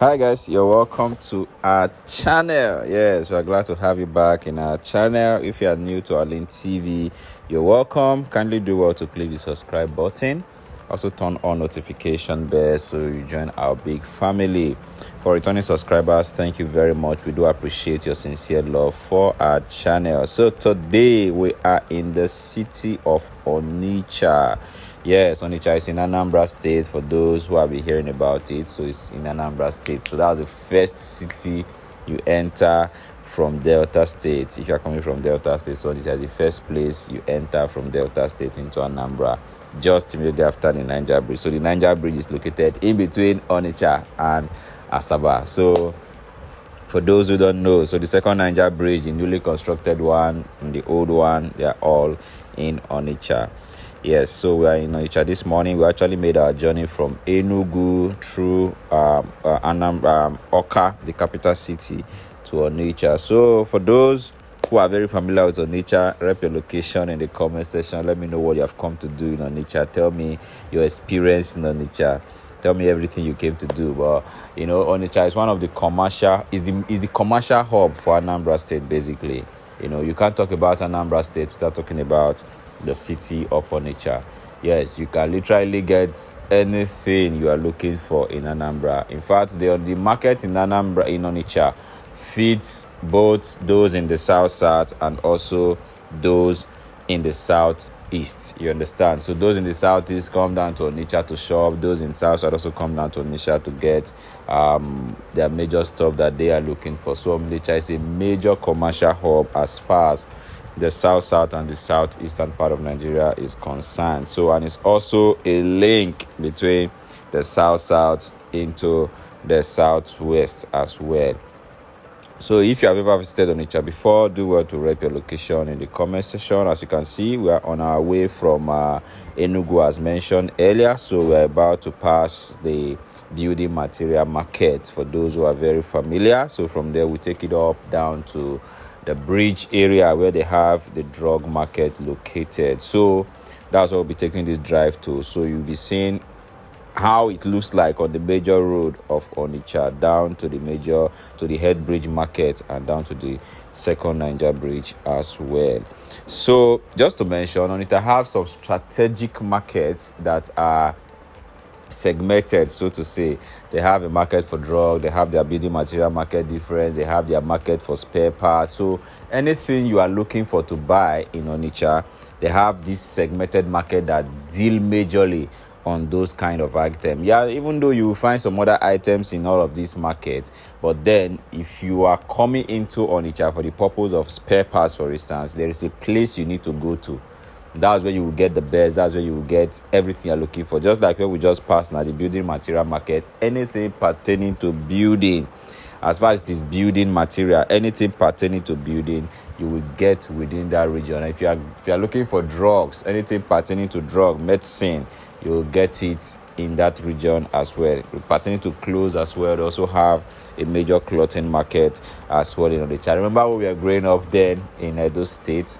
Hi guys, you're welcome to our channel. Yes, we're glad to have you back in our channel. If you are new to Arlin TV, you're welcome. Kindly do well to click the subscribe button. Also turn on notification bell so you join our big family. For returning subscribers, thank you very much. We do appreciate your sincere love for our channel. So today we are in the city of Onitsha. Yes, Onitsha is in Anambra State for those who have been hearing about it. So it's in Anambra State. So that's the first city you enter from Delta State. If you're coming from Delta State, so Onitsha is the first place you enter from Delta State into Anambra, just immediately after the Niger Bridge. So the Niger Bridge is located in between Onitsha and Asaba. So for those who don't know, so the second Niger Bridge, the newly constructed one, and the old one, they are all in Onitsha. Yes, so we are in Onitsha this morning. We actually made our journey from Enugu through Awka, the capital city, to Onitsha. So for those who are very familiar with Onitsha, rep your location in the comment section. Let me know what you have come to do in Onitsha. Tell me your experience in Onitsha. Tell me everything you came to do. But Onitsha is one of the commercial, is the commercial hub for Anambra State, basically. You can't talk about Anambra State without talking about the city of Onitsha. Yes, you can literally get anything you are looking for in Anambra. In fact, the market in Onitsha feeds both those in the south and also those in the southeast. You understand? So those in the southeast come down to Onitsha to shop. Those in south also come down to Onitsha to get their major stuff that they are looking for. So Onitsha is a major commercial hub as far as the south and the southeastern part of Nigeria is concerned. So, and it's also a link between the south into the southwest as well. So if you have ever visited Onitsha before, do well to rep your location in the comment section. As you can see, we are on our way from Enugu as mentioned earlier. So we're about to pass the building material market for those who are very familiar. So from there, we take it up down to the bridge area where they have the drug market located. So that's what we'll be taking this drive to. So you'll be seeing how it looks like on the major road of Onitsha down to the head bridge market and down to the second Niger bridge as well. So just to mention, Onitsha have some strategic markets that are segmented, so to say. They have a market for drug, they have their building material market difference, they have their market for spare parts. So anything you are looking for to buy in Onitsha, they have this segmented market that deal majorly on those kind of items. Yeah, even though you will find some other items in all of these markets, but then if you are coming into Onitsha for the purpose of spare parts, for instance, there is a place you need to go to. That's where you will get the best. That's where you will get everything you're looking for. Just like where we just passed now, the building material market, anything pertaining to building, as far as it is building material, anything pertaining to building, you will get within that region. If you are looking for drugs, anything pertaining to drug, medicine, you will get it in that region as well. Pertaining to clothes as well, they also have a major clothing market as well in Onitsha. I remember when we were growing up then in Edo State,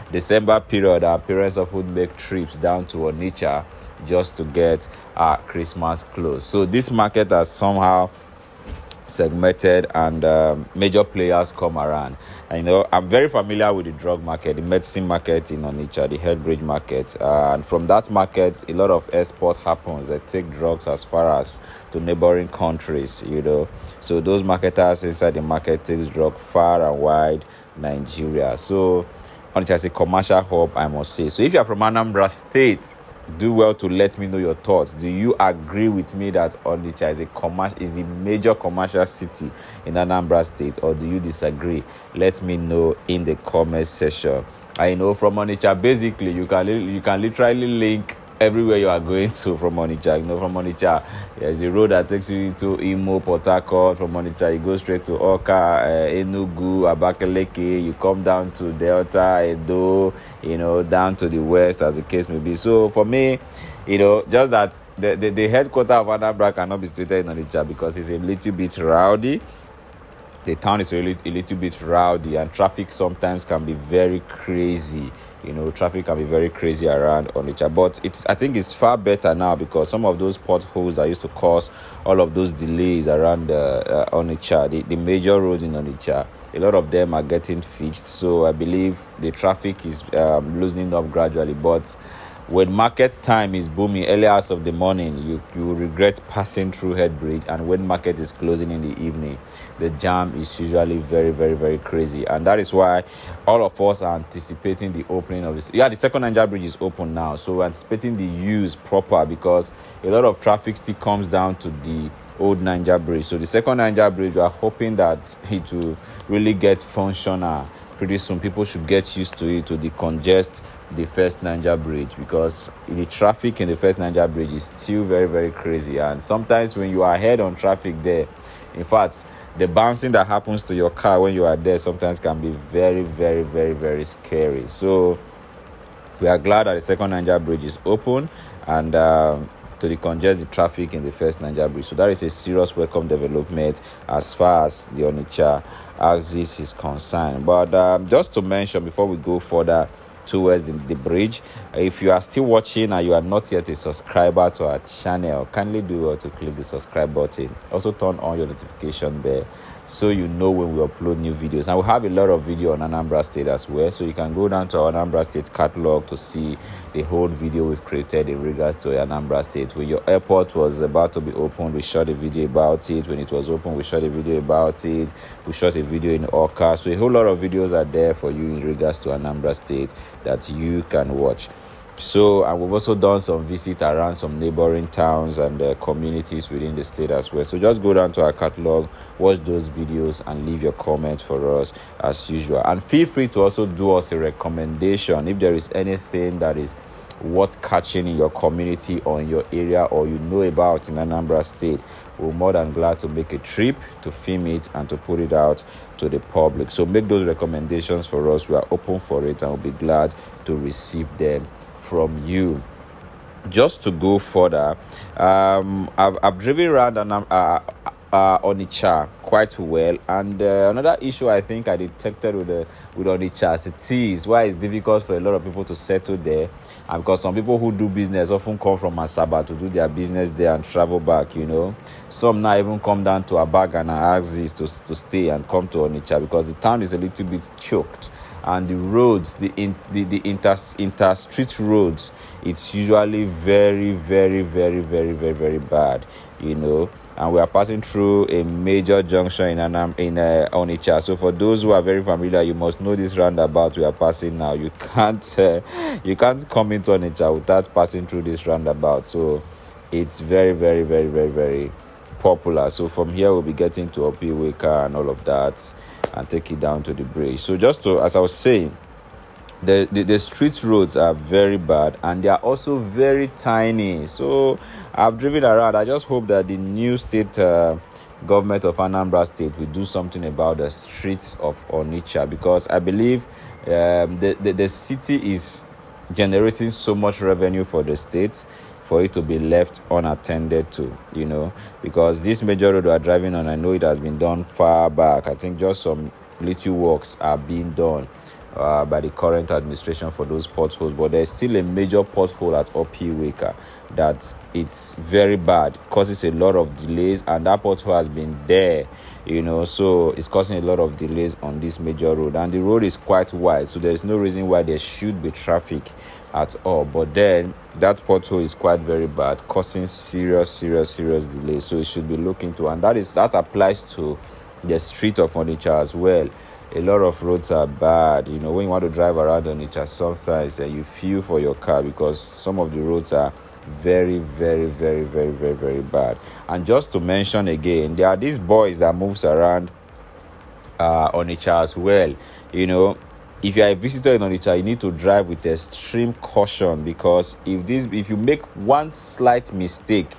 December period, our parents often make trips down to Onitsha just to get Christmas clothes. So this market has somehow segmented and major players come around. And, I'm very familiar with the drug market, the medicine market in Onitsha, the head bridge market, and from that market a lot of export happens. They take drugs as far as to neighboring countries, so those marketers inside the market takes drug far and wide Nigeria. So Onitsha is a commercial hub, I must say. So if you are from Anambra State, do well to let me know your thoughts. Do you agree with me that Onitsha is the major commercial city in Anambra State, or do you disagree? Let me know in the comment section. I know from Onitsha, basically, you can literally link everywhere you are going to from Onitsha. From Onitsha, there's a road that takes you into Imo, Port Harcourt. From Onitsha, you go straight to Awka, Enugu, Abakaliki. You come down to Delta, Edo, down to the west, as the case may be. So for me, just that the headquarters of Anambra cannot be situated in Onitsha because it's a little bit rowdy. the town is a little bit rowdy, and traffic sometimes can be very crazy. Traffic can be very crazy around Onitsha, but I think it's far better now, because some of those potholes that used to cause all of those delays around Onitsha, the major roads in Onitsha, a lot of them are getting fixed. So I believe the traffic is loosening up gradually. But when market time is booming, early hours of the morning, you will regret passing through Head Bridge. And when market is closing in the evening, the jam is usually very, very, very crazy. And that is why all of us are anticipating the opening of this. Yeah, the second Niger Bridge is open now. So we're anticipating the use proper, because a lot of traffic still comes down to the old Niger Bridge. So the second Niger Bridge, we are hoping that it will really get functional pretty soon. People should get used to it, to decongest the first Niger Bridge, because the traffic in the first Niger Bridge is still very, very crazy. And sometimes when you are ahead on traffic there, in fact, the bouncing that happens to your car when you are there sometimes can be very, very, very, very scary. So we are glad that the second Niger Bridge is open, and to decongest the traffic in the first Niger Bridge. So that is a serious welcome development as far as the Onitsha axis is concerned. But just to mention before we go further towards the bridge, if you are still watching and you are not yet a subscriber to our channel, kindly do well to click the subscribe button. Also turn on your notification bell, so you know when we upload new videos. And we have a lot of video on Anambra State as well, so you can go down to our Anambra State catalog to see the whole video we've created in regards to Anambra State. When your airport was about to be opened, we shot a video about it. When it was open, we shot a video about it. We shot a video in Awka. So a whole lot of videos are there for you in regards to Anambra State that you can watch. So, and we've also done some visit around some neighboring towns and communities within the state as well. So just go down to our catalog, watch those videos, and leave your comments for us as usual. And feel free to also do us a recommendation if there is anything that is worth catching in your community or in your area, or you know about in Anambra State. We're more than glad to make a trip to film it and to put it out to the public. So make those recommendations for us. We are open for it, and we'll be glad to receive them from you. Just to go further, I've driven around Onitsha quite well, and another issue I think I detected with Onitsha as it is, why it's difficult for a lot of people to settle there, and because some people who do business often come from Asaba to do their business there and travel back. Some now even come down to Abaga and Axis to stay and come to Onitsha, because the town is a little bit choked. And the roads, the inter-street roads, it's usually very, very, very, very, very, very bad, And we are passing through a major junction in Onitsha. So for those who are very familiar, you must know this roundabout we are passing now. You can't come into Onitsha without passing through this roundabout. So it's very, very, very, very, very popular. So from here, we'll be getting to iweka and all of that, and take it down to the bridge. So just to, as I was saying, the street roads are very bad, and they are also very tiny. So I've driven around. I just hope that the new state government of Anambra State will do something about the streets of Onitsha, because I believe the city is generating so much revenue for the state for it to be left unattended to, because this major road we are driving on, I know it has been done far back. I think just some little works are being done by the current administration for those potholes, but there's still a major pothole at iweka that it's very bad, causes a lot of delays, and that pothole has been there, so it's causing a lot of delays on this major road, and the road is quite wide, so there's no reason why there should be traffic at all. But then that pothole is quite very bad, causing serious delays, so it should be looked into. And that applies to the street of Onitsha as well. A lot of roads are bad, when you want to drive around Onitsha, sometimes you feel for your car, because some of the roads are very, very, very, very, very, very bad. And just to mention again, there are these boys that moves around Onitsha as well. If you are a visitor in Onitsha, you need to drive with extreme caution, because if you make one slight mistake,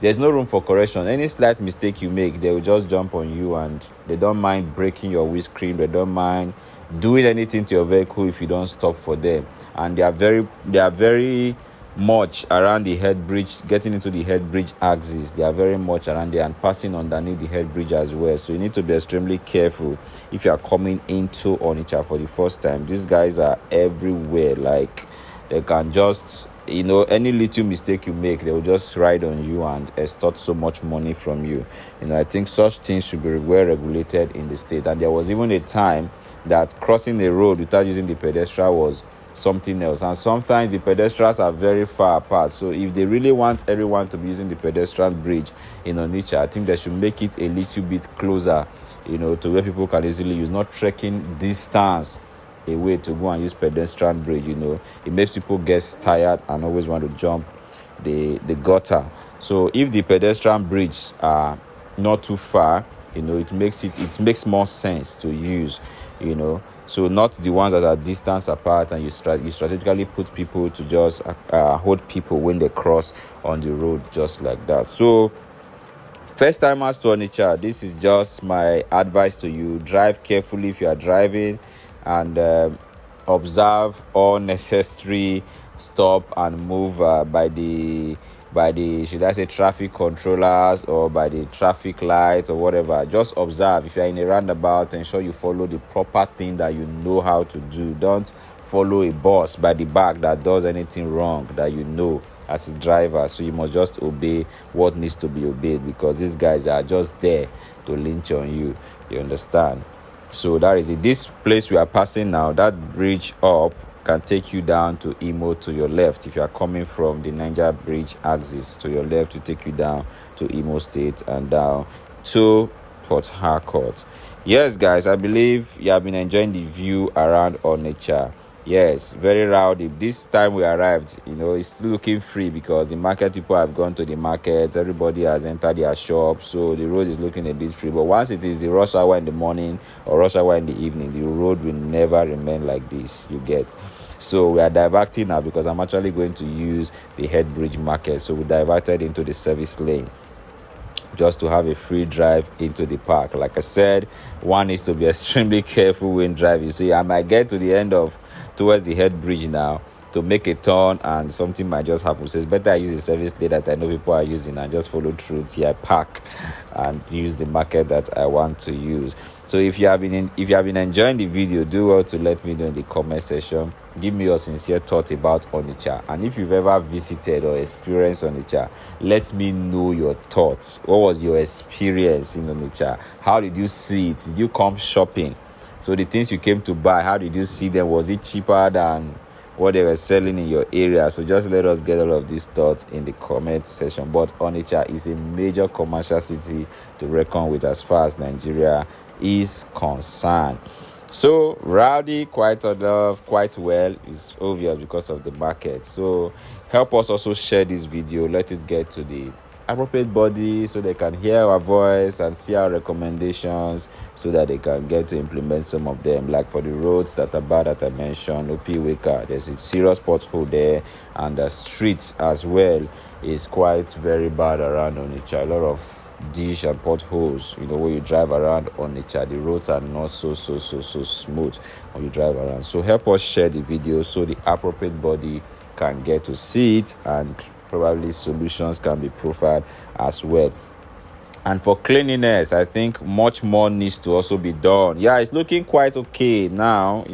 there's no room for correction. Any slight mistake you make, they will just jump on you, and they don't mind breaking your windscreen. They don't mind doing anything to your vehicle if you don't stop for them. And they are very much around the head bridge, getting into the head bridge axis. They are very much around there and passing underneath the head bridge as well. So you need to be extremely careful if you are coming into Onitsha for the first time. These guys are everywhere. Like, they can just, any little mistake you make, they will just ride on you and extort so much money from you. I think such things should be well regulated in the state. And there was even a time that crossing the road without using the pedestrian was something else. And sometimes the pedestrians are very far apart. So if they really want everyone to be using the pedestrian bridge in Onitsha, I think they should make it a little bit closer, to where people can easily use, not trekking distance a way to go and use pedestrian bridge. It makes people get tired and always want to jump the gutter. So if the pedestrian bridges are not too far, it makes more sense to use, so not the ones that are distance apart, and you strategically put people to just hold people when they cross on the road, just like that. So first timers to Onitsha, this is just my advice to you. Drive carefully if you are driving, and observe all necessary stop and move by the should I say traffic controllers, or by the traffic lights, or whatever. Just observe. If you're in a roundabout, ensure you follow the proper thing that you know how to do. Don't follow a bus by the back that does anything wrong that as a driver. So you must just obey what needs to be obeyed, because these guys are just there to lynch on you. You understand? So that is it. This place we are passing now, that bridge up, can take you down to Imo to your left. If you are coming from the Niger bridge axis, to your left to take you down to Imo State and down to Port Harcourt. Yes, guys, I believe you have been enjoying the view around Onitsha. Yes, very rowdy. This time we arrived, it's still looking free, because the market people have gone to the market. Everybody has entered their shop, so the road is looking a bit free. But once it is the rush hour in the morning or rush hour in the evening, the road will never remain like this, you get. So we are diverting now, because I'm actually going to use the head bridge market. So we diverted into the service lane, just to have a free drive into the park. Like I said, one needs to be extremely careful when driving. So I might get to the end towards the head bridge now to make a turn, and something might just happen. So it's better I use the service lane that I know people are using, and just follow through till I park and use the market that I want to use. So if you have been enjoying the video, do well to let me know in the comment section. Give me your sincere thoughts about Onitsha, and if you've ever visited or experienced Onitsha, let me know your thoughts. What was your experience in Onitsha? How did you see it? Did you come shopping? So the things you came to buy, how did you see them? Was it cheaper than what they were selling in your area? So just let us get all of these thoughts in the comment section. But Onitsha is a major commercial city to reckon with as far as Nigeria is concerned. So rowdy, quite enough, quite well. It's obvious because of the market. So help us also share this video. Let it get to the appropriate body, so they can hear our voice and see our recommendations, so that they can get to implement some of them. Like for the roads that are bad that I mentioned, iweka, there's a serious pothole there, and the streets as well is quite very bad around Onitsha. A lot of ditch and potholes, when you drive around Onitsha. The roads are not so smooth when you drive around. So help us share the video, so the appropriate body can get to see it, and probably solutions can be profiled as well. And for cleanliness, I think much more needs to also be done. Yeah, it's looking quite okay now,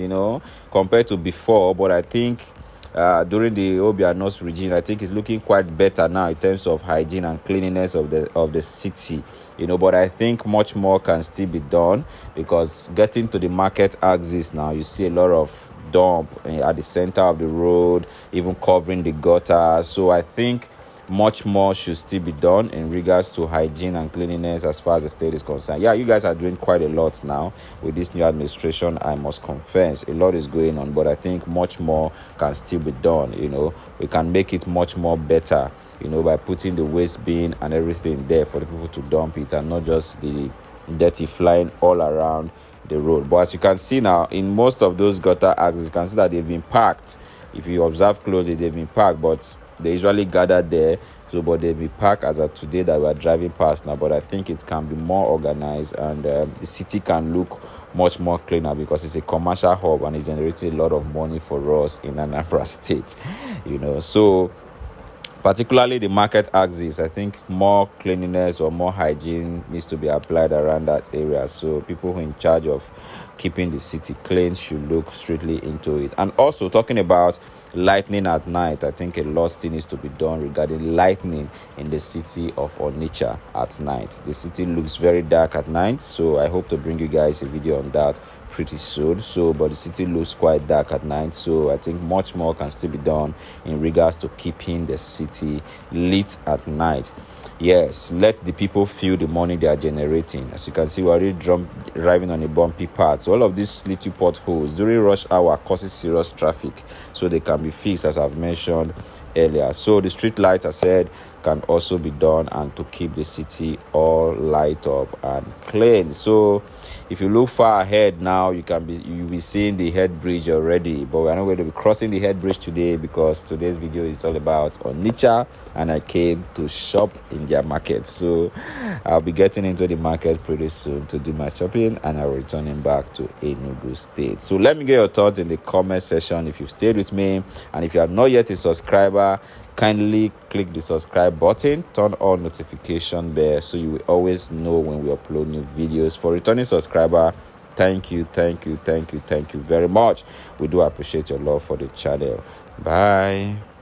compared to before. But I think during the Obianos region, I think it's looking quite better now in terms of hygiene and cleanliness of the city. But I think much more can still be done, because getting to the market axis now, you see a lot of dump at the center of the road, even covering the gutter. So I think much more should still be done in regards to hygiene and cleanliness as far as the state is concerned. Yeah, you guys are doing quite a lot now with this new administration, I must confess. A lot is going on, but I think much more can still be done. We can make it much more better, by putting the waste bin and everything there for the people to dump it, and not just the dirty flying all around the road. But as you can see now, in most of those gutter axes, you can see that they've been packed. If you observe closely, they've been packed, but they usually gather there. So, but they'll be packed as of today that we're driving past now. But I think it can be more organized, and the city can look much more cleaner, because it's a commercial hub and it's generating a lot of money for us in Anambra State. So particularly the market axis. I think more cleanliness or more hygiene needs to be applied around that area. So people who are in charge of keeping the city clean should look strictly into it. And also talking about lightning at night, I think a lot still needs to be done regarding lightning in the city of Onitsha at night. The city looks very dark at night, so I hope to bring you guys a video on that pretty soon. But the city looks quite dark at night, so I think much more can still be done in regards to keeping the city lit at night. Yes, let the people feel the money they are generating. As you can see, we're already driving on a bumpy path. So all of these little potholes during rush hour causes serious traffic, so they can be fixed, as I've mentioned earlier. So the street lights, I said, can also be done and to keep the city all light up and clean. So if you look far ahead now, you'll be seeing the head bridge already, but we're not going to be crossing the head bridge today because today's video is all about Onitsha, and I came to shop in their market. So I'll be getting into the market pretty soon to do my shopping, and I'll returning back to Enugu State. So let me get your thoughts in the comment section if you've stayed with me, and if you are not yet a subscriber, kindly click the subscribe button, turn on notification bell so you will always know when we upload new videos. For returning subscriber, thank you very much. We do appreciate your love for the channel. Bye.